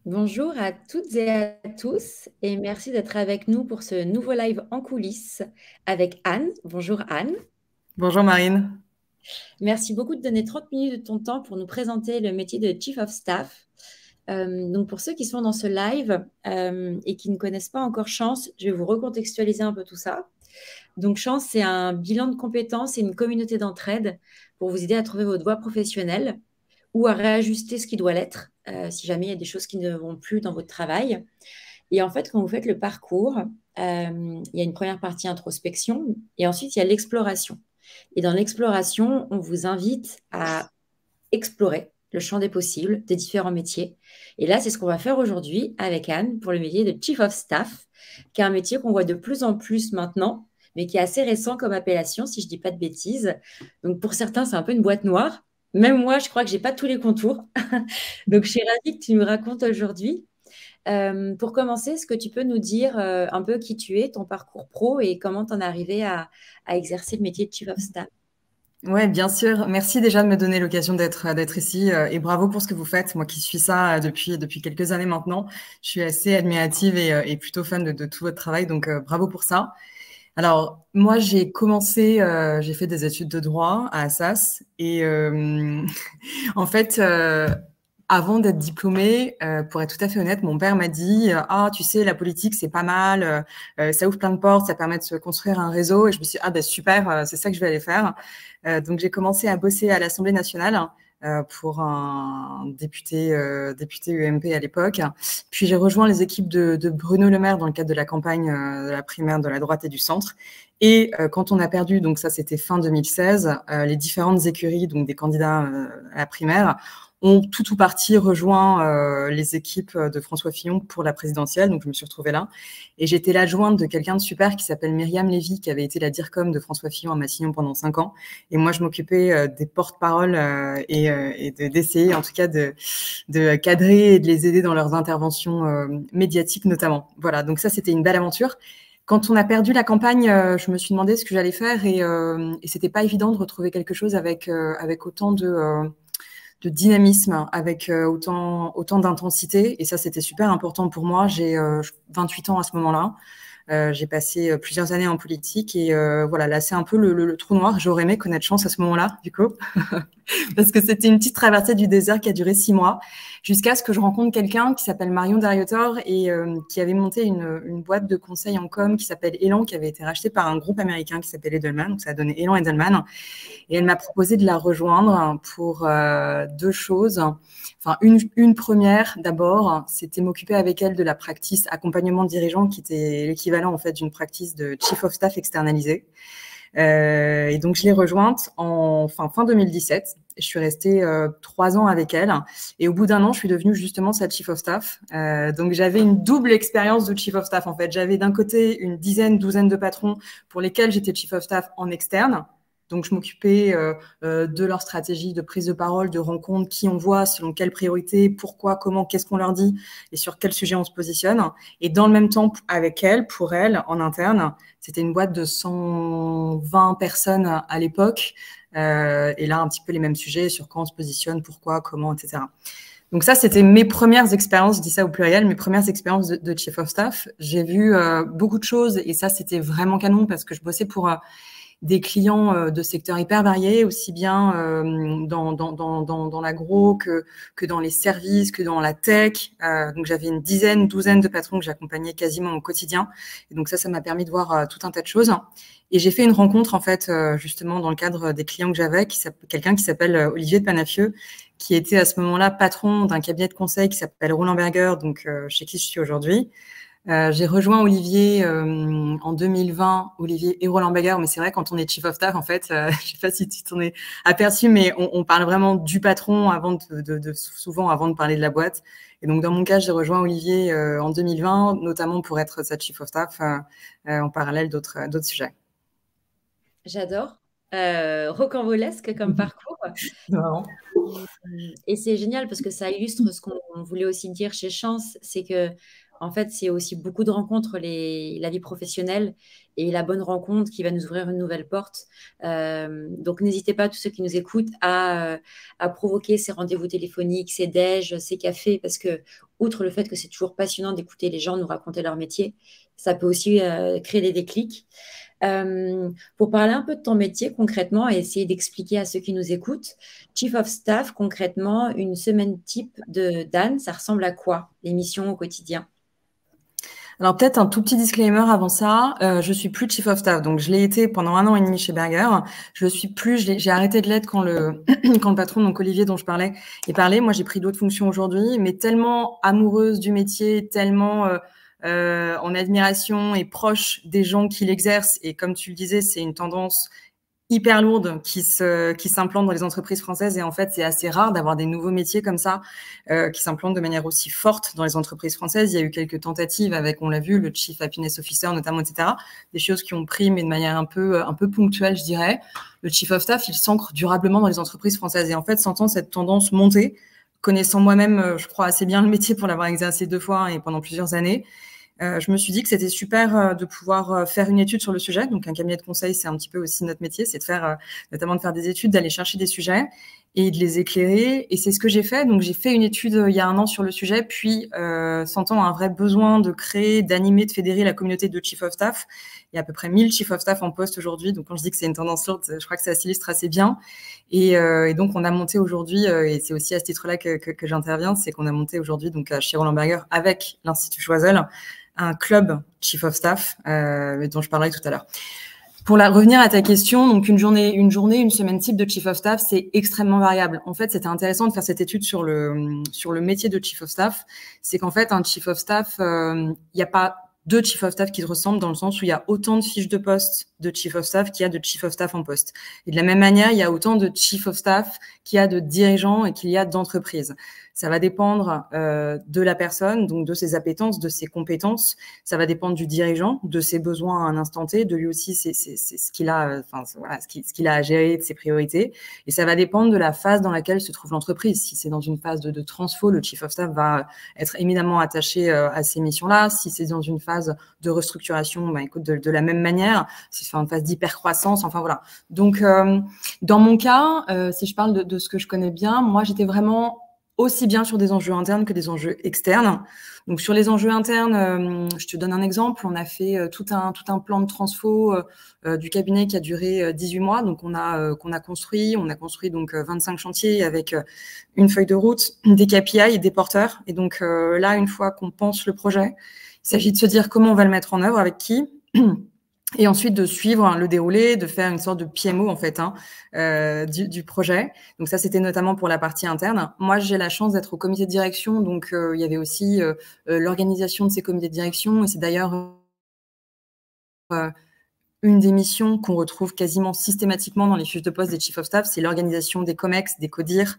Bonjour à toutes et à tous et merci d'être avec nous pour ce nouveau live en coulisses avec Anne. Bonjour Anne. Bonjour Marine. Merci beaucoup de donner 30 minutes de ton temps pour nous présenter le métier de Chief of Staff. Donc pour ceux qui sont dans ce live et qui ne connaissent pas encore Chance, je vais vous recontextualiser un peu tout ça. Donc Chance, c'est un bilan de compétences et une communauté d'entraide pour vous aider à trouver votre voie professionnelle ou à réajuster ce qui doit l'être si jamais il y a des choses qui ne vont plus dans votre travail. Et en fait, quand vous faites le parcours, il y a une première partie introspection et ensuite il y a l'exploration. Et dans l'exploration, on vous invite à explorer le champ des possibles des différents métiers. Et là, c'est ce qu'on va faire aujourd'hui avec Anne pour le métier de Chief of Staff, qui est un métier qu'on voit de plus en plus maintenant, mais qui est assez récent comme appellation, si je ne dis pas de bêtises. Donc pour certains, c'est un peu une boîte noire. Même moi, je crois que je n'ai pas tous les contours. Donc je suis ravie que tu nous racontes aujourd'hui. Pour commencer, est-ce que tu peux nous dire un peu qui tu es, ton parcours pro et comment tu en es arrivé à exercer le métier de Chief of Staff? Ouais, bien sûr. Merci déjà de me donner l'occasion d'être ici et bravo pour ce que vous faites. Moi qui suis ça depuis quelques années maintenant, je suis assez admirative et plutôt fan de tout votre travail, donc bravo pour ça. Alors moi j'ai fait des études de droit à Assas et en fait avant d'être diplômée, pour être tout à fait honnête, mon père m'a dit ah tu sais la politique c'est pas mal, ça ouvre plein de portes, ça permet de se construire un réseau et je me suis dit, ah ben super, c'est ça que je vais aller faire. Donc j'ai commencé à bosser à l'Assemblée nationale pour un député UMP à l'époque. Puis j'ai rejoint les équipes de Bruno Le Maire dans le cadre de la campagne de la primaire de la droite et du centre. Et quand on a perdu, donc ça c'était fin 2016, les différentes écuries donc des candidats à la primaire ont tout ou partie rejoint les équipes de François Fillon pour la présidentielle. Donc je me suis retrouvée là. Et j'étais l'adjointe de quelqu'un de super qui s'appelle Myriam Lévy, qui avait été la DIRCOM de François Fillon à Matignon pendant 5 ans. Et moi, je m'occupais des porte-paroles d'essayer, en tout cas, de cadrer et de les aider dans leurs interventions médiatiques, notamment. Voilà, donc ça, c'était une belle aventure. Quand on a perdu la campagne, je me suis demandé ce que j'allais faire et c'était pas évident de retrouver quelque chose avec autant de dynamisme, avec autant d'intensité. Et ça, c'était super important pour moi. J'ai 28 ans à ce moment-là. J'ai passé plusieurs années en politique et voilà, là, c'est un peu le trou noir. J'aurais aimé connaître Chance à ce moment-là, du coup, parce que c'était une petite traversée du désert qui a duré 6 mois, jusqu'à ce que je rencontre quelqu'un qui s'appelle Marion Dariotor et qui avait monté une boîte de conseil en com qui s'appelle Elan, qui avait été rachetée par un groupe américain qui s'appelle Edelman. Donc, ça a donné Elan Edelman. Et elle m'a proposé de la rejoindre pour deux choses. Enfin, une première, d'abord, c'était m'occuper avec elle de la practice accompagnement dirigeant, qui était l'équivalent en fait d'une practice de chief of staff externalisée. Et donc, je l'ai rejointe fin 2017. Je suis restée 3 ans avec elle. Et au bout d'un an, je suis devenue justement sa chief of staff. Donc, j'avais une double expérience de chief of staff. En fait, j'avais d'un côté une douzaine de patrons pour lesquels j'étais chief of staff en externe. Donc, je m'occupais de leur stratégie de prise de parole, de rencontre, qui on voit, selon quelles priorités, pourquoi, comment, qu'est-ce qu'on leur dit et sur quel sujet on se positionne. Et dans le même temps, avec elle, pour elle, en interne, c'était une boîte de 120 personnes à l'époque. Et là, un petit peu les mêmes sujets sur quand on se positionne, pourquoi, comment, etc. Donc ça, c'était mes premières expériences, je dis ça au pluriel, mes premières expériences de Chief of Staff. J'ai vu beaucoup de choses et ça, c'était vraiment canon parce que je bossais pour des clients de secteurs hyper variés, aussi bien dans l'agro que dans les services, que dans la tech. Donc, j'avais douzaine de patrons que j'accompagnais quasiment au quotidien. Et donc, ça m'a permis de voir tout un tas de choses. Et j'ai fait une rencontre, en fait, justement, dans le cadre des clients que j'avais, quelqu'un qui s'appelle Olivier de Panafieux, qui était à ce moment-là patron d'un cabinet de conseil qui s'appelle Roland Berger, donc chez qui je suis aujourd'hui. J'ai rejoint Olivier en 2020, Olivier et Roland Berger, mais c'est vrai quand on est chief of staff, en fait, je sais pas si tu t'en es aperçu, mais on parle vraiment du patron souvent avant de parler de la boîte. Et donc dans mon cas, j'ai rejoint Olivier en 2020, notamment pour être sa chief of staff en parallèle d'autres sujets. J'adore. Rocambolesque comme parcours. Vraiment. Et c'est génial parce que ça illustre ce qu'on voulait aussi dire chez Chance, c'est que en fait, c'est aussi beaucoup de rencontres, la vie professionnelle et la bonne rencontre qui va nous ouvrir une nouvelle porte. Donc, n'hésitez pas, tous ceux qui nous écoutent, à provoquer ces rendez-vous téléphoniques, ces déj, ces cafés, parce que outre le fait que c'est toujours passionnant d'écouter les gens nous raconter leur métier, ça peut aussi créer des déclics. Pour parler un peu de ton métier concrètement et essayer d'expliquer à ceux qui nous écoutent, Chief of Staff, concrètement, une semaine type de d'Anne, ça ressemble à quoi, l'émission au quotidien? Alors peut-être un tout petit disclaimer avant ça, je suis plus Chief of Staff, donc je l'ai été pendant 1 an et demi chez Berger. Je le suis plus, j'ai arrêté de l'être quand le quand le patron, donc Olivier dont je parlais, est parlé. Moi j'ai pris d'autres fonctions aujourd'hui, mais tellement amoureuse du métier, tellement en admiration et proche des gens qui l'exercent. Et comme tu le disais, c'est une tendance hyper lourde qui s'implante dans les entreprises françaises, et en fait c'est assez rare d'avoir des nouveaux métiers comme ça qui s'implantent de manière aussi forte dans les entreprises françaises. Il y a eu quelques tentatives avec, on l'a vu, le Chief Happiness Officer notamment, etc. Des choses qui ont pris, mais de manière un peu ponctuelle, je dirais. Le Chief of Staff, il s'ancre durablement dans les entreprises françaises, et en fait, sentant cette tendance monter, connaissant moi-même, je crois assez bien le métier pour l'avoir exercé 2 fois et pendant plusieurs années, je me suis dit que c'était super de pouvoir faire une étude sur le sujet. Donc, un cabinet de conseil, c'est un petit peu aussi notre métier, c'est de faire, notamment de faire des études, d'aller chercher des sujets et de les éclairer. Et c'est ce que j'ai fait. Donc, j'ai fait une étude il y a 1 an sur le sujet, puis sentant un vrai besoin de créer, d'animer, de fédérer la communauté de Chief of Staff. Il y a à peu près 1000 Chief of Staff en poste aujourd'hui. Donc, quand je dis que c'est une tendance lourde, je crois que ça s'illustre assez bien. Et donc, on a monté aujourd'hui, et c'est aussi à ce titre-là que j'interviens, c'est qu'on a monté aujourd'hui, donc chez Roland Berger, avec l'Institut Choiseul, un club Chief of Staff dont je parlerai tout à l'heure. Pour revenir à ta question, donc une semaine type de Chief of Staff, c'est extrêmement variable. En fait, c'était intéressant de faire cette étude sur le métier de Chief of Staff. C'est qu'en fait, un Chief of Staff, il n'y a pas 2 Chief of Staff qui se ressemblent, dans le sens où il y a autant de fiches de poste de Chief of Staff qu'il y a de Chief of Staff en poste. Et de la même manière, il y a autant de Chief of Staff qu'il y a de dirigeants et qu'il y a d'entreprises. Ça va dépendre de la personne, donc de ses appétences, de ses compétences. Ça va dépendre du dirigeant, de ses besoins à un instant T, de lui aussi c'est ce qu'il a, voilà, ce qu'il a à gérer, de ses priorités. Et ça va dépendre de la phase dans laquelle se trouve l'entreprise. Si c'est dans une phase de transfo, le Chief of Staff va être éminemment attaché à ces missions-là. Si c'est dans une phase de restructuration, écoute, de la même manière. Si c'est une phase d'hypercroissance, enfin voilà. Donc, dans mon cas, si je parle de ce que je connais bien, moi, j'étais vraiment aussi bien sur des enjeux internes que des enjeux externes. Donc, sur les enjeux internes, je te donne un exemple. On a fait tout un plan de transfo du cabinet qui a duré 18 mois. Donc, qu'on a construit. On a construit donc 25 chantiers avec une feuille de route, des KPI et des porteurs. Et donc, là, une fois qu'on pense le projet, il s'agit de se dire comment on va le mettre en œuvre, avec qui. Et ensuite de suivre le déroulé, de faire une sorte de PMO en fait du projet. Donc ça, c'était notamment pour la partie interne. Moi, j'ai la chance d'être au comité de direction, donc il y avait aussi l'organisation de ces comités de direction. Et c'est d'ailleurs une des missions qu'on retrouve quasiment systématiquement dans les fiches de poste des Chief of Staff, c'est l'organisation des COMEX, des CODIR,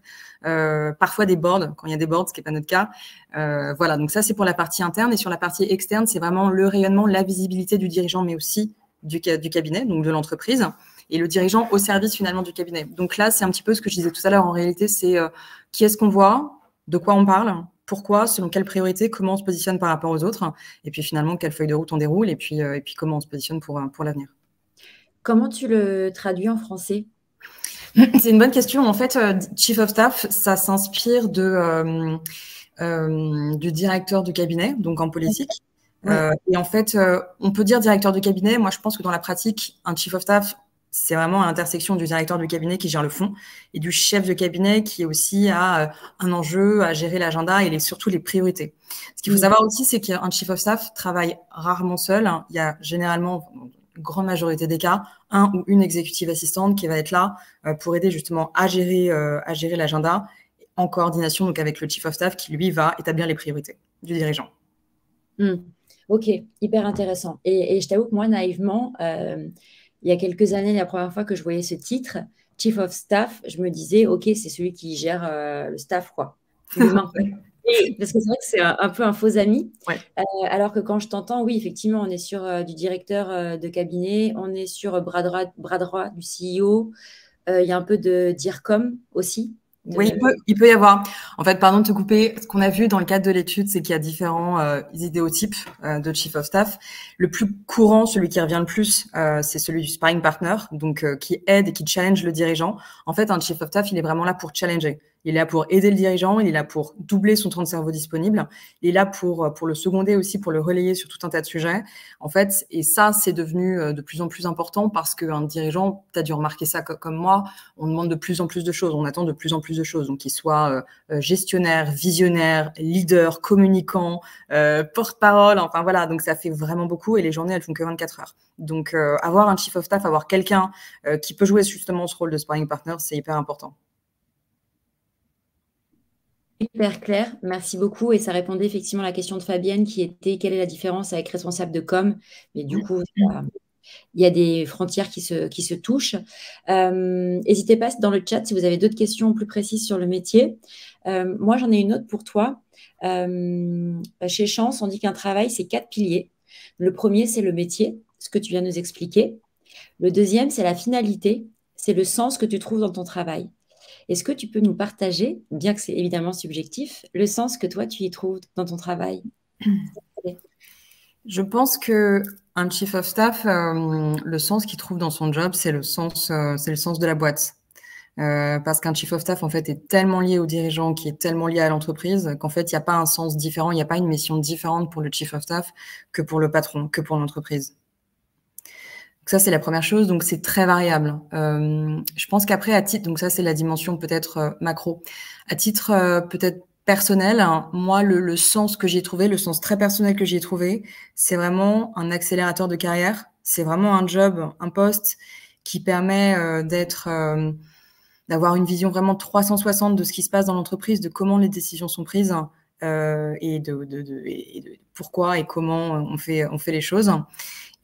parfois des boards, quand il y a des boards, ce qui n'est pas notre cas. Voilà, donc ça, c'est pour la partie interne. Et sur la partie externe, c'est vraiment le rayonnement, la visibilité du dirigeant, mais aussi du cabinet, donc de l'entreprise, et le dirigeant au service finalement du cabinet. Donc là, c'est un petit peu ce que je disais tout à l'heure. En réalité, c'est qui est-ce qu'on voit, de quoi on parle, pourquoi, selon quelle priorité, comment on se positionne par rapport aux autres, et puis finalement, quelle feuille de route on déroule, et puis comment on se positionne pour l'avenir. Comment tu le traduis en français? C'est une bonne question. En fait, Chief of Staff, ça s'inspire du directeur du cabinet, donc en politique. Ouais. Et en fait, on peut dire directeur de cabinet. Moi, je pense que dans la pratique, un Chief of Staff, c'est vraiment à l'intersection du directeur du cabinet qui gère le fond et du chef de cabinet qui aussi a un enjeu à gérer l'agenda et surtout les priorités. Ce qu'il faut savoir aussi, c'est qu'un Chief of Staff travaille rarement seul. Il y a généralement, grande majorité des cas, un ou une exécutive assistante qui va être là pour aider justement à gérer l'agenda en coordination donc avec le Chief of Staff qui, lui, va établir les priorités du dirigeant. Ok, hyper intéressant. Et je t'avoue que moi, naïvement, il y a quelques années, la première fois que je voyais ce titre, Chief of Staff, je me disais, ok, c'est celui qui gère le staff, quoi, l'humain. Parce que c'est vrai que c'est un peu un faux ami. Ouais. Alors que quand je t'entends, oui, effectivement, on est sur du directeur de cabinet, on est sur bras droit du CEO. Il y a un peu de DIRCOM aussi. Oui, il peut y avoir. En fait, pardon de te couper, ce qu'on a vu dans le cadre de l'étude, c'est qu'il y a différents idéotypes de Chief of Staff. Le plus courant, celui qui revient le plus, c'est celui du sparring partner, donc qui aide et qui challenge le dirigeant. En fait, un Chief of Staff, il est vraiment là pour challenger. Il est là pour aider le dirigeant, il est là pour doubler son temps de cerveau disponible, il est là pour le seconder aussi, pour le relayer sur tout un tas de sujets. En fait, et ça, c'est devenu de plus en plus important parce qu'un dirigeant, tu as dû remarquer ça comme moi, on demande de plus en plus de choses, on attend de plus en plus de choses. Donc, qu'il soit gestionnaire, visionnaire, leader, communicant, porte-parole, enfin voilà. Donc, ça fait vraiment beaucoup et les journées, elles font que 24 heures. Donc, avoir un chief of staff, avoir quelqu'un qui peut jouer justement ce rôle de sparring partner, c'est hyper important. Hyper clair, merci beaucoup. Et ça répondait effectivement à la question de Fabienne qui était quelle est la différence avec responsable de com? Mais du coup, il y a des frontières qui se touchent. N'hésitez pas dans le chat si vous avez d'autres questions plus précises sur le métier. Moi, j'en ai une autre pour toi. Chez Chance, on dit qu'un travail, c'est 4 piliers. Le premier, c'est le métier, ce que tu viens de nous expliquer. Le deuxième, c'est la finalité, c'est le sens que tu trouves dans ton travail. Est-ce que tu peux nous partager, bien que c'est évidemment subjectif, le sens que toi, tu y trouves dans ton travail? Je pense que un chief of staff, le sens qu'il trouve dans son job, c'est le sens de la boîte. Parce qu'un chief of staff, en fait, est tellement lié au dirigeant, qui est tellement lié à l'entreprise, qu'en fait, il n'y a pas un sens différent, il n'y a pas une mission différente pour le chief of staff que pour le patron, que pour l'entreprise. Ça, c'est la première chose. Donc, c'est très variable. Je pense qu'après, à titre, donc ça, c'est la dimension peut-être macro. À titre peut-être personnel, hein, moi, le sens que j'ai trouvé, le sens très personnel que j'ai trouvé, c'est vraiment un accélérateur de carrière. C'est vraiment un job, un poste qui permet d'avoir une vision vraiment 360 de ce qui se passe dans l'entreprise, de comment les décisions sont prises et de pourquoi et comment on fait les choses.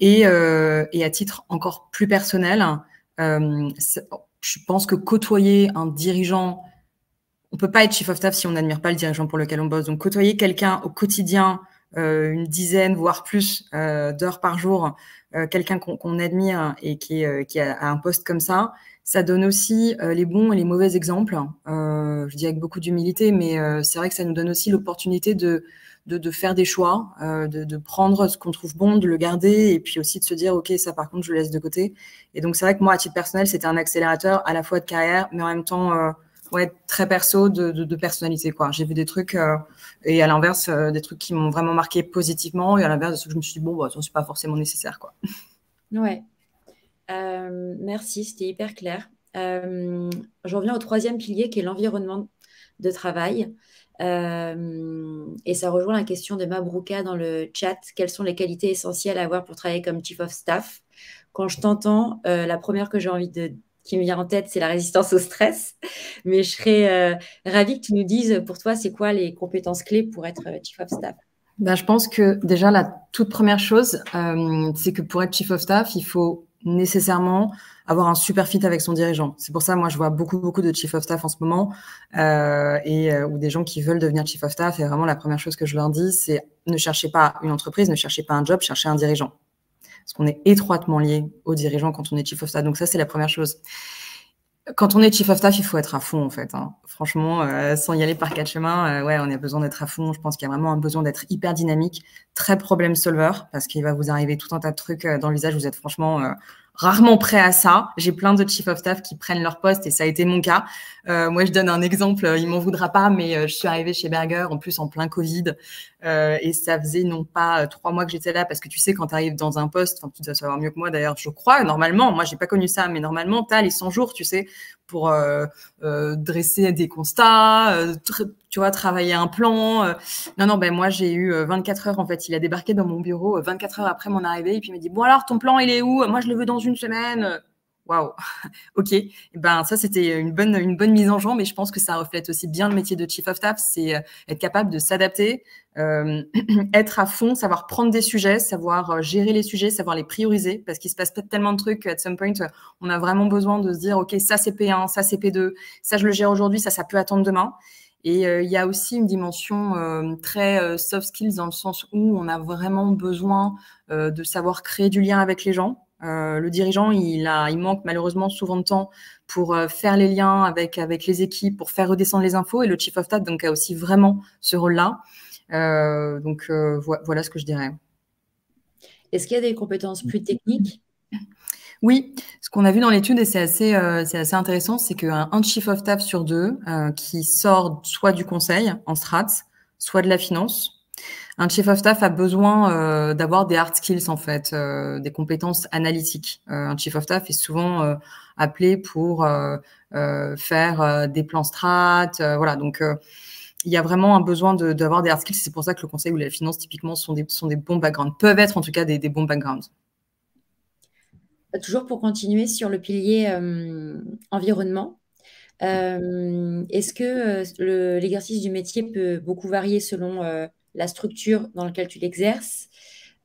Et à titre encore plus personnel, je pense que côtoyer un dirigeant, on peut pas être chief of staff si on n'admire pas le dirigeant pour lequel on bosse. Donc côtoyer quelqu'un au quotidien, une dizaine voire plus d'heures par jour, quelqu'un qu'on admire et qui a un poste comme ça donne aussi les bons et les mauvais exemples. Je dis avec beaucoup d'humilité, mais c'est vrai que ça nous donne aussi l'opportunité de faire des choix, de prendre ce qu'on trouve bon, de le garder, et puis aussi de se dire, OK, ça par contre, je le laisse de côté. Et donc, c'est vrai que moi, à titre personnel, c'était un accélérateur à la fois de carrière, mais en même temps, très perso, de personnalité, quoi. J'ai vu des trucs, et à l'inverse, des trucs qui m'ont vraiment marqué positivement, et à l'inverse, des trucs que je me suis dit, bon, bah, ça, c'est pas forcément nécessaire, quoi. Ouais. Merci, c'était hyper clair. Je reviens au troisième pilier qui est l'environnement de travail. Et ça rejoint la question de Mabrouka dans le chat. Quelles sont les qualités essentielles à avoir pour travailler comme chief of staff? Quand je t'entends, la première qui me vient en tête, c'est la résistance au stress. Mais je serais ravie que tu nous dises pour toi, c'est quoi les compétences clés pour être chief of staff? Ben, je pense que déjà, la toute première chose, c'est que pour être chief of staff, il faut nécessairement avoir un super fit avec son dirigeant. C'est pour ça, moi, je vois beaucoup de chief of staff en ce moment ou des gens qui veulent devenir chief of staff. Et vraiment, la première chose que je leur dis, c'est ne cherchez pas une entreprise, ne cherchez pas un job, cherchez un dirigeant. Parce qu'on est étroitement lié au dirigeant quand on est chief of staff. Donc ça, c'est la première chose. Quand on est chief of staff, il faut être à fond, en fait. Hein. Franchement, sans y aller par quatre chemins, on a besoin d'être à fond. Je pense qu'il y a vraiment un besoin d'être hyper dynamique, très problem solver, parce qu'il va vous arriver tout un tas de trucs dans le visage. Vous êtes franchement rarement prêt à ça. J'ai plein de chief of staff qui prennent leur poste et ça a été mon cas. Moi, je donne un exemple, il m'en voudra pas, mais je suis arrivée chez Berger, en plus en plein Covid, et ça faisait non pas 3 mois que j'étais là, parce que tu sais, quand tu arrives dans un poste, tu dois savoir mieux que moi d'ailleurs, je crois, normalement, moi, j'ai pas connu ça, mais normalement, tu as les 100 jours, tu sais, pour dresser des constats, tu vois, travailler un plan. Non, ben moi, j'ai eu 24 heures, en fait. Il a débarqué dans mon bureau 24 heures après mon arrivée, et puis il m'a dit, bon alors, ton plan, il est où? Moi, je le veux dans une semaine. Waouh, ok. Et ben ça, c'était une bonne mise en jambe, et je pense que ça reflète aussi bien le métier de chief of staff, c'est être capable de s'adapter, être à fond, savoir prendre des sujets, savoir gérer les sujets, savoir les prioriser, parce qu'il se passe pas tellement de trucs. At some point, on a vraiment besoin de se dire, ok, ça c'est P1, ça c'est P2, ça je le gère aujourd'hui, ça peut attendre demain. Et il y a aussi une dimension très soft skills, dans le sens où on a vraiment besoin de savoir créer du lien avec les gens. Le dirigeant, il manque malheureusement souvent de temps pour faire les liens avec les équipes, pour faire redescendre les infos. Et le chief of staff, donc, a aussi vraiment ce rôle-là. Voilà ce que je dirais. Est-ce qu'il y a des compétences plus techniques? Oui, ce qu'on a vu dans l'étude, et c'est assez intéressant, c'est qu'un chief of staff sur deux qui sort soit du conseil en strat, soit de la finance, un chief of staff a besoin d'avoir des hard skills en fait, des compétences analytiques. Un chief of staff est souvent appelé pour faire des plans strat, voilà. Donc il y a vraiment un besoin d'avoir des hard skills. C'est pour ça que le conseil ou la finance typiquement sont des bons backgrounds, peuvent être en tout cas des bons backgrounds. Toujours pour continuer sur le pilier environnement, est-ce que l'exercice du métier peut beaucoup varier selon la structure dans laquelle tu l'exerces?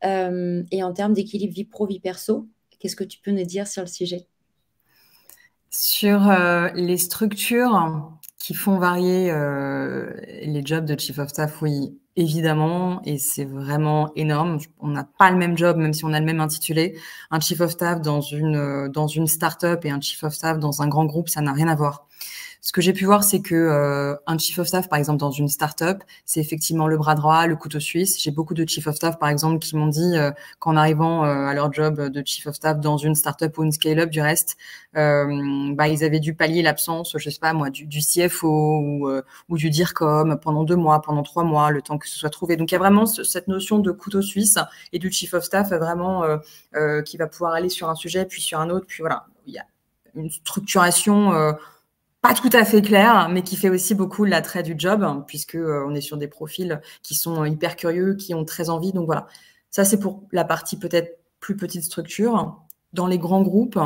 Et en termes d'équilibre vie pro, vie perso, qu'est-ce que tu peux nous dire sur le sujet? Sur les structures qui font varier les jobs de chief of staff, oui, évidemment, et c'est vraiment énorme. On n'a pas le même job, même si on a le même intitulé. Un chief of staff dans une start-up et un chief of staff dans un grand groupe, ça n'a rien à voir. Ce que j'ai pu voir, c'est que un chief of staff, par exemple, dans une start-up, c'est effectivement le bras droit, le couteau suisse. J'ai beaucoup de chief of staff, par exemple, qui m'ont dit qu'en arrivant à leur job de chief of staff dans une start-up ou une scale-up, du reste, ils avaient dû pallier l'absence, je sais pas moi, du CFO ou du DIRCOM pendant 2 mois, pendant 3 mois, le temps que ce soit trouvé. Donc il y a vraiment cette notion de couteau suisse et du chief of staff vraiment qui va pouvoir aller sur un sujet, puis sur un autre, puis voilà. Il y a une structuration pas tout à fait clair, mais qui fait aussi beaucoup l'attrait du job, puisque on est sur des profils qui sont hyper curieux, qui ont très envie. Donc voilà, ça c'est pour la partie peut-être plus petite structure. Dans les grands groupes,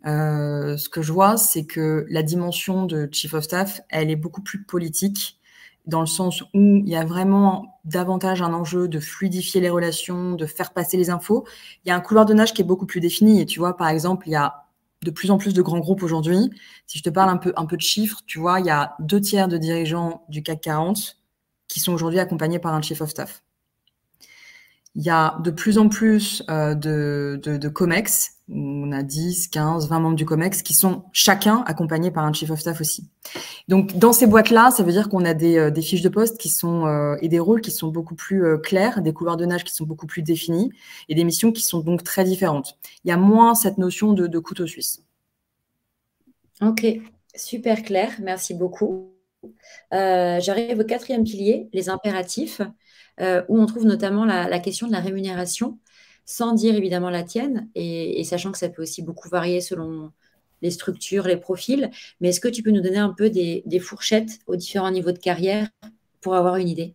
ce que je vois, c'est que la dimension de chief of staff, elle est beaucoup plus politique, dans le sens où il y a vraiment davantage un enjeu de fluidifier les relations, de faire passer les infos. Il y a un couloir de nage qui est beaucoup plus défini. Et tu vois, par exemple, il y a de plus en plus de grands groupes aujourd'hui. Si je te parle un peu de chiffres, tu vois, il y a 2/3 de dirigeants du CAC 40 qui sont aujourd'hui accompagnés par un chief of staff. Il y a de plus en plus de COMEX, on a 10, 15, 20 membres du COMEX qui sont chacun accompagnés par un chief of staff aussi. Donc, dans ces boîtes-là, ça veut dire qu'on a des fiches de poste qui sont et des rôles qui sont beaucoup plus clairs, des couloirs de nage qui sont beaucoup plus définis et des missions qui sont donc très différentes. Il y a moins cette notion de couteau suisse. Ok, super clair, merci beaucoup. J'arrive au 4e pilier, les impératifs, où on trouve notamment la question de la rémunération, sans dire évidemment la tienne, et sachant que ça peut aussi beaucoup varier selon les structures, les profils. Mais est-ce que tu peux nous donner un peu des fourchettes aux différents niveaux de carrière pour avoir une idée?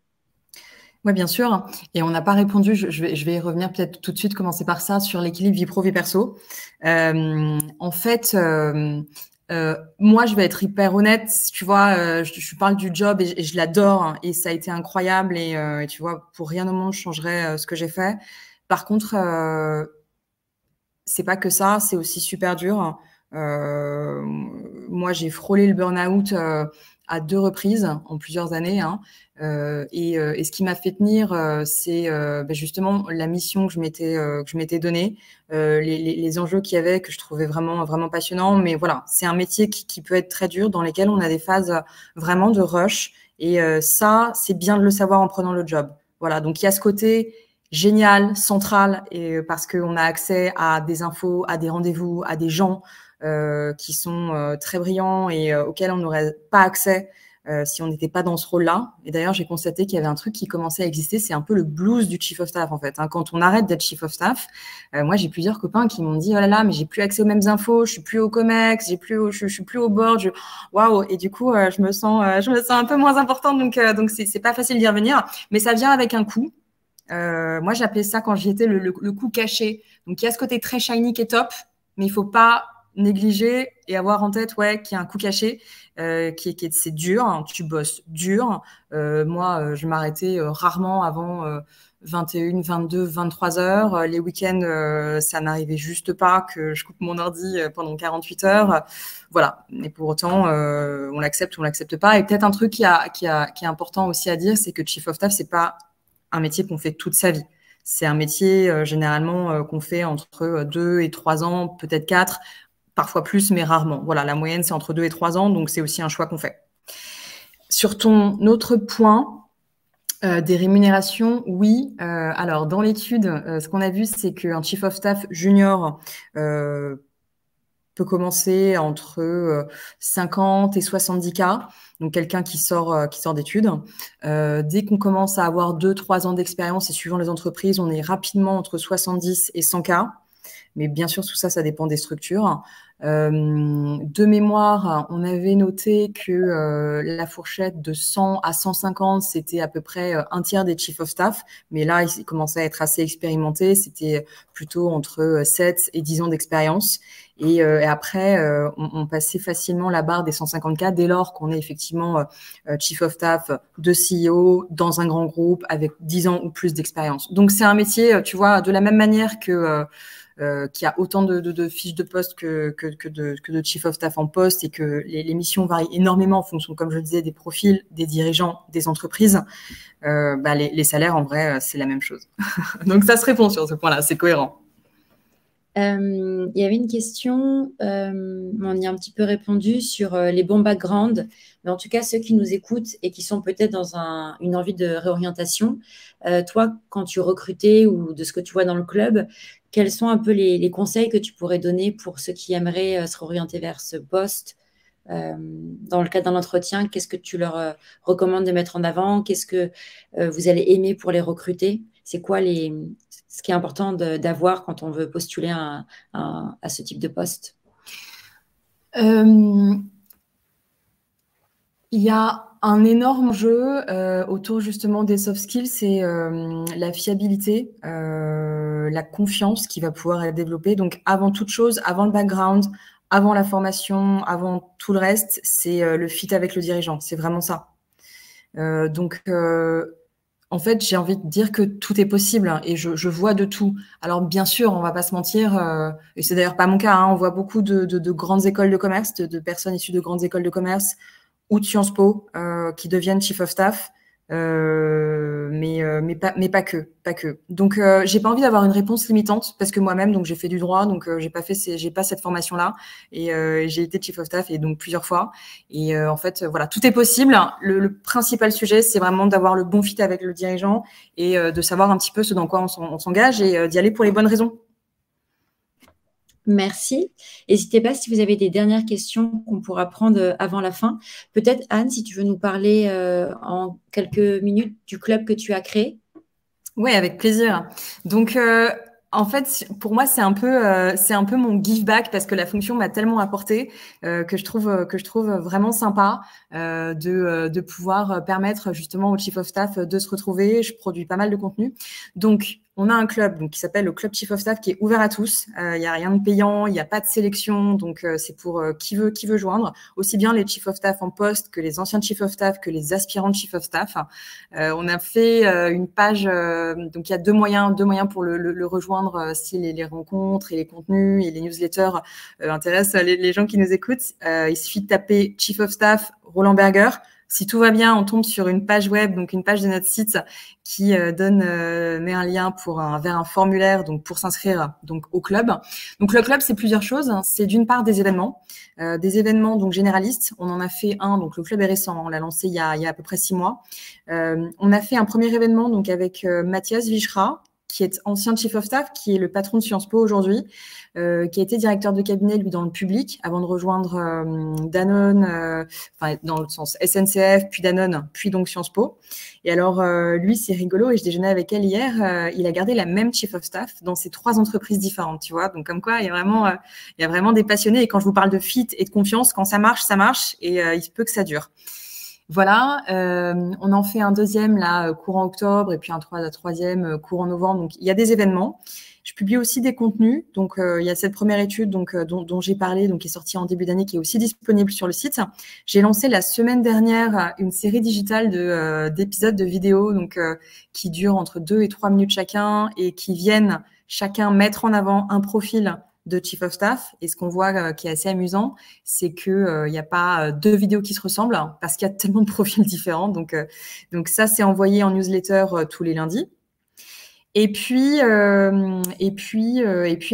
Oui, bien sûr. Et on n'a pas répondu, je vais y revenir peut-être tout de suite, commencer par ça, sur l'équilibre vie pro, vie perso. En fait, moi, je vais être hyper honnête. Tu vois, je parle du job et je l'adore hein, et ça a été incroyable. Et tu vois, pour rien au monde, je changerais ce que j'ai fait. Par contre, c'est pas que ça, c'est aussi super dur. Moi, j'ai frôlé le burn-out à 2 reprises en plusieurs années. Hein. Et ce qui m'a fait tenir, c'est justement la mission que je m'étais donnée, les enjeux qu'il y avait que je trouvais vraiment, vraiment passionnants. Mais voilà, c'est un métier qui peut être très dur, dans lesquels on a des phases vraiment de rush. Et ça, c'est bien de le savoir en prenant le job. Voilà, donc il y a ce côté génial, central, et parce qu'on a accès à des infos, à des rendez-vous, à des gens qui sont très brillants et auxquels on n'aurait pas accès si on n'était pas dans ce rôle-là. Et d'ailleurs, j'ai constaté qu'il y avait un truc qui commençait à exister, c'est un peu le blues du chief of staff, en fait. Hein. Quand on arrête d'être chief of staff, moi, j'ai plusieurs copains qui m'ont dit « Oh là là, mais j'ai plus accès aux mêmes infos, je suis plus au COMEX, je suis plus au board. Waouh !» Et du coup, je me sens un peu moins importante, donc c'est pas facile d'y revenir. Mais ça vient avec un coût. Moi, j'appelais ça, quand j'y étais, le coût caché. Donc, il y a ce côté très shiny qui est top, mais il faut pas négliger et avoir en tête qu'il y a un coût caché c'est dur, hein, tu bosses dur. Moi, je m'arrêtais rarement avant 21, 22, 23 heures. Les week-ends, ça n'arrivait juste pas que je coupe mon ordi pendant 48 heures. Voilà. Et pour autant, on l'accepte ou on l'accepte pas. Et peut-être un truc qui est important aussi à dire, c'est que Chief of Staff, c'est pas un métier qu'on fait toute sa vie. C'est un métier généralement qu'on fait entre 2 et 3 ans, peut-être 4, parfois plus, mais rarement. Voilà, la moyenne, c'est entre 2 et 3 ans, donc c'est aussi un choix qu'on fait. Sur ton autre point, des rémunérations, oui. Alors, dans l'étude, ce qu'on a vu, c'est qu'un chief of staff junior peut commencer entre 50 et 70 cas. Donc, quelqu'un qui sort d'études. Dès qu'on commence à avoir 2-3 ans d'expérience, et suivant les entreprises, on est rapidement entre 70 et 100 cas. Mais bien sûr, tout ça, ça dépend des structures. De mémoire, on avait noté que la fourchette de 100 à 150, c'était à peu près un tiers des chief of staff. Mais là, ils commençaient à être assez expérimentés. C'était plutôt entre 7 et 10 ans d'expérience. Et après, on passait facilement la barre des 150 cas dès lors qu'on est effectivement chief of staff de CEO dans un grand groupe avec 10 ans ou plus d'expérience. Donc, c'est un métier, tu vois, de la même manière que qu'il y a autant de fiches de poste que de chief of staff en poste et que les missions varient énormément en fonction, comme je le disais, des profils, des dirigeants, des entreprises. Les salaires, en vrai, c'est la même chose. Donc, ça se répond sur ce point-là, c'est cohérent. Il y avait une question, on y a un petit peu répondu sur les bons backgrounds, mais en tout cas, ceux qui nous écoutent et qui sont peut-être dans une envie de réorientation, toi, quand tu recrutais ou de ce que tu vois dans le club, quels sont un peu les conseils que tu pourrais donner pour ceux qui aimeraient se réorienter vers ce poste dans le cadre d'un entretien? Qu'est-ce que tu leur recommandes de mettre en avant? Qu'est-ce que vous allez aimer pour les recruter? C'est quoi ce qui est important d'avoir quand on veut postuler à ce type de poste? Il y a un énorme jeu autour justement des soft skills, c'est la fiabilité, la confiance qui va pouvoir être développée. Donc avant toute chose, avant le background, avant la formation, avant tout le reste, c'est le fit avec le dirigeant. C'est vraiment ça. En fait, j'ai envie de dire que tout est possible et je vois de tout. Alors, bien sûr, on va pas se mentir, et c'est d'ailleurs pas mon cas, hein, on voit beaucoup de grandes écoles de commerce, de personnes issues de grandes écoles de commerce ou de Sciences Po qui deviennent chief of staff, mais pas que. Donc, j'ai pas envie d'avoir une réponse limitante parce que moi-même, donc j'ai fait du droit, donc j'ai pas cette formation-là et j'ai été chief of staff et donc plusieurs fois. Et en fait, voilà, tout est possible. Le principal sujet, c'est vraiment d'avoir le bon fit avec le dirigeant et de savoir un petit peu ce dans quoi on s'engage et d'y aller pour les bonnes raisons. Merci. N'hésitez pas si vous avez des dernières questions qu'on pourra prendre avant la fin. Peut-être, Anne, si tu veux nous parler en quelques minutes du club que tu as créé. Oui, avec plaisir. Donc, en fait, pour moi, c'est un peu mon give back parce que la fonction m'a tellement apporté que je trouve vraiment sympa de pouvoir permettre justement au chief of staff de se retrouver. Je produis pas mal de contenu. Donc, on a un club donc, qui s'appelle le Club Chief of Staff qui est ouvert à tous. Il n'y a rien de payant, il n'y a pas de sélection. Donc, c'est pour qui veut joindre. Aussi bien les Chief of Staff en poste que les anciens Chief of Staff que les aspirants Chief of Staff. On a fait une page, donc il y a deux moyens pour le rejoindre si les rencontres et les contenus et les newsletters intéressent les gens qui nous écoutent. Il suffit de taper Chief of Staff Roland Berger. Si tout va bien, on tombe sur une page web, donc une page de notre site qui met un lien vers un formulaire donc pour s'inscrire donc au club. Donc le club, c'est plusieurs choses. C'est d'une part des événements donc généralistes. On en a fait un, donc le club est récent, on l'a lancé il y a à peu près 6 mois. On a fait un premier événement donc avec Mathias Vichra, qui est ancien chief of staff, qui est le patron de Sciences Po aujourd'hui, qui a été directeur de cabinet, lui, dans le public, avant de rejoindre Danone, dans le sens SNCF, puis Danone, puis donc Sciences Po. Et alors, lui, c'est rigolo, et je déjeunais avec elle hier, il a gardé la même chief of staff dans ses 3 entreprises différentes, tu vois. Donc, comme quoi, il y a vraiment des passionnés, et quand je vous parle de fit et de confiance, quand ça marche, et il se peut que ça dure. Voilà, on en fait un deuxième là courant octobre et puis un troisième courant novembre. Donc il y a des événements. Je publie aussi des contenus. Donc il y a cette première étude donc dont j'ai parlé, donc qui est sortie en début d'année, qui est aussi disponible sur le site. J'ai lancé la semaine dernière une série digitale d'épisodes de vidéos donc qui durent entre 2 et 3 minutes chacun et qui viennent chacun mettre en avant un profil de Chief of Staff. Et ce qu'on voit qui est assez amusant, c'est que il n'y a pas 2 vidéos qui se ressemblent parce qu'il y a tellement de profils différents. Donc ça, c'est envoyé en newsletter tous les lundis. Et puis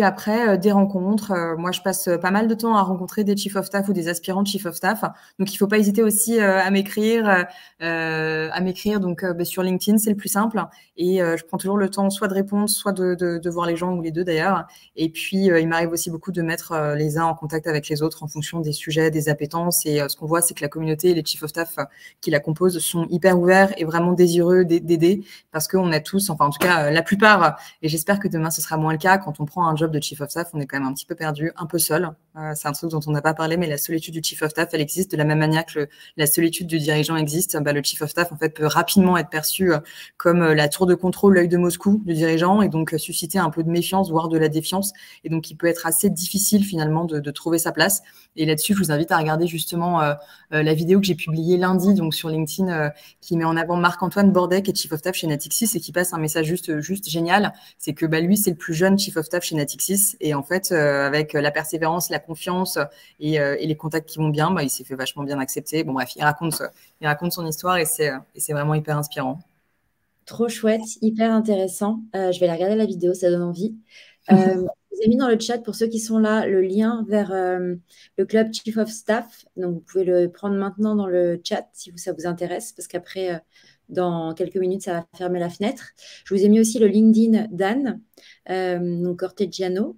après, des rencontres. Moi, je passe pas mal de temps à rencontrer des chief of staff ou des aspirants de chief of staff. Donc, il faut pas hésiter aussi à m'écrire. Donc, sur LinkedIn, c'est le plus simple. Et je prends toujours le temps soit de répondre, soit de voir les gens, ou les deux d'ailleurs. Et puis, il m'arrive aussi beaucoup de mettre les uns en contact avec les autres en fonction des sujets, des appétences. Et ce qu'on voit, c'est que la communauté et les chief of staff qui la composent sont hyper ouverts et vraiment désireux d'aider, parce qu'on a tous, enfin en tout cas la plupart, et j'espère que demain ce sera moins le cas, quand on prend un job de chief of staff, on est quand même un petit peu perdu, un peu seul. C'est un truc dont on n'a pas parlé, mais la solitude du chief of staff, elle existe de la même manière que la solitude du dirigeant existe. Le chief of staff, en fait, peut rapidement être perçu comme la tour de contrôle, l'œil de Moscou du dirigeant, et donc susciter un peu de méfiance, voire de la défiance. Et donc, il peut être assez difficile finalement de trouver sa place. Et là-dessus, je vous invite à regarder justement la vidéo que j'ai publiée lundi, donc sur LinkedIn, qui met en avant Marc-Antoine Bordet, qui est chief of staff chez Natixis, et qui passe un message juste génial. C'est que lui, c'est le plus jeune chief of staff chez Natixis, et en fait, avec la persévérance, la confiance et les contacts qui vont bien, il s'est fait vachement bien accepter. Bon bref, il raconte son histoire, et c'est vraiment hyper inspirant. Trop chouette, hyper intéressant. Je vais aller regarder la vidéo, ça donne envie. Je vous ai mis dans le chat, pour ceux qui sont là, le lien vers le club Chief of Staff. Donc, vous pouvez le prendre maintenant dans le chat si ça vous intéresse, parce qu'après, dans quelques minutes, ça va fermer la fenêtre. Je vous ai mis aussi le LinkedIn d'Anne, donc Corteggiano,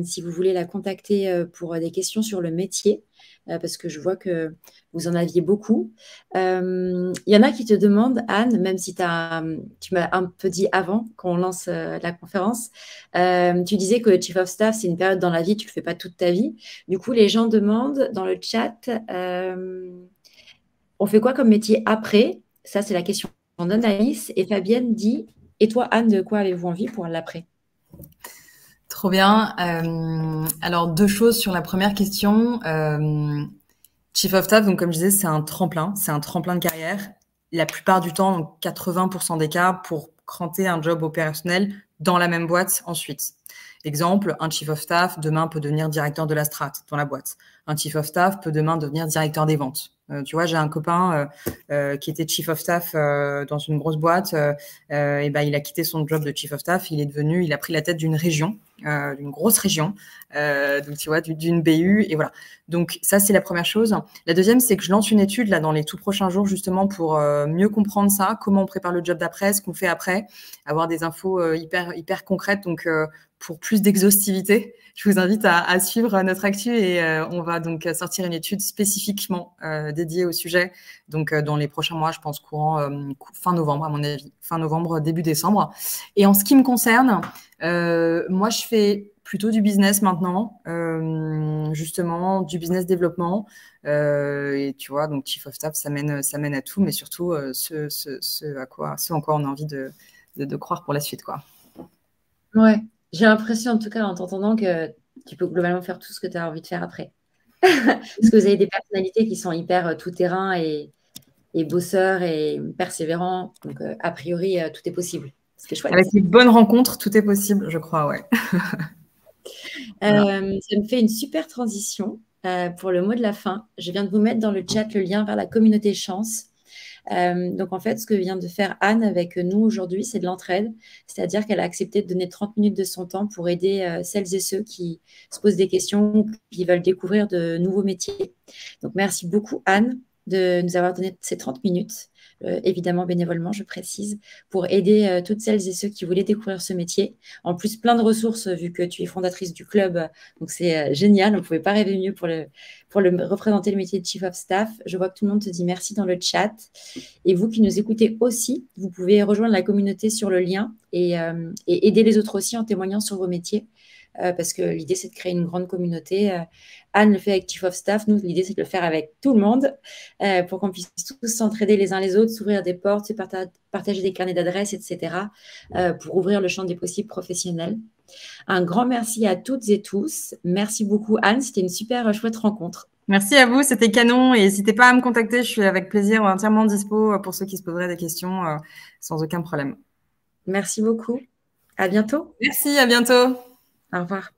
si vous voulez la contacter pour des questions sur le métier, parce que je vois que vous en aviez beaucoup. Il y en a qui te demandent, Anne, même si tu m'as un peu dit avant qu'on lance la conférence, tu disais que le Chief of Staff, c'est une période dans la vie, tu ne le fais pas toute ta vie. Du coup, les gens demandent dans le chat, on fait quoi comme métier après? Ça, c'est la question d'Anaïs. Et Fabienne dit, et toi, Anne, de quoi avez-vous envie pour l'après? Trop bien. Alors, deux choses sur la première question. Chief of Staff, donc comme je disais, c'est un tremplin de carrière. La plupart du temps, donc 80% des cas, pour cranter un job opérationnel dans la même boîte ensuite. Exemple, un Chief of Staff demain peut devenir directeur de la strat dans la boîte. Un Chief of Staff peut demain devenir directeur des ventes. Tu vois, j'ai un copain qui était Chief of Staff dans une grosse boîte. Il a quitté son job de Chief of Staff. Il a pris la tête d'une région, d'une grosse région, donc tu vois, d'une BU, et voilà. Donc ça, c'est la première chose. La deuxième, c'est que je lance une étude là dans les tout prochains jours, justement pour mieux comprendre ça, comment on prépare le job d'après, ce qu'on fait après, avoir des infos hyper concrètes. Donc pour plus d'exhaustivité, je vous invite à suivre notre actu, et on va donc sortir une étude spécifiquement dédiée au sujet. Donc dans les prochains mois, je pense courant fin novembre à mon avis, fin novembre, début décembre. Et en ce qui me concerne, moi je fais plutôt du business maintenant, justement du business développement, et tu vois, donc Chief of Staff, ça mène à tout, mais surtout ce en quoi on a envie de croire pour la suite, quoi. Ouais, j'ai l'impression, en tout cas, en t'entendant, que tu peux globalement faire tout ce que tu as envie de faire après. Parce que vous avez des personnalités qui sont hyper tout-terrain et bosseurs et persévérants. Donc, a priori, tout est possible. C'était chouette. Avec une bonne rencontre, tout est possible, je crois, ouais. Ça me fait une super transition pour le mot de la fin. Je viens de vous mettre dans le chat le lien vers la communauté Chance. Donc, en fait, ce que vient de faire Anne avec nous aujourd'hui, c'est de l'entraide. C'est-à-dire qu'elle a accepté de donner 30 minutes de son temps pour aider celles et ceux qui se posent des questions ou qui veulent découvrir de nouveaux métiers. Donc, merci beaucoup, Anne, de nous avoir donné ces 30 minutes. Évidemment bénévolement, je précise, pour aider toutes celles et ceux qui voulaient découvrir ce métier. En plus, plein de ressources, vu que tu es fondatrice du club. Donc, c'est génial. On ne pouvait pas rêver mieux pour représenter le métier de Chief of Staff. Je vois que tout le monde te dit merci dans le chat. Et vous qui nous écoutez aussi, vous pouvez rejoindre la communauté sur le lien et aider les autres aussi en témoignant sur vos métiers. Parce que l'idée, c'est de créer une grande communauté. Anne le fait avec Chief of Staff. Nous, l'idée, c'est de le faire avec tout le monde pour qu'on puisse tous s'entraider les uns les autres, s'ouvrir des portes, partager des carnets d'adresses, etc. Pour ouvrir le champ des possibles professionnels. Un grand merci à toutes et tous. Merci beaucoup, Anne. C'était une super chouette rencontre. Merci à vous, c'était canon. Et n'hésitez pas à me contacter, je suis avec plaisir entièrement dispo pour ceux qui se poseraient des questions, sans aucun problème. Merci beaucoup. À bientôt. Merci, à bientôt. Au revoir.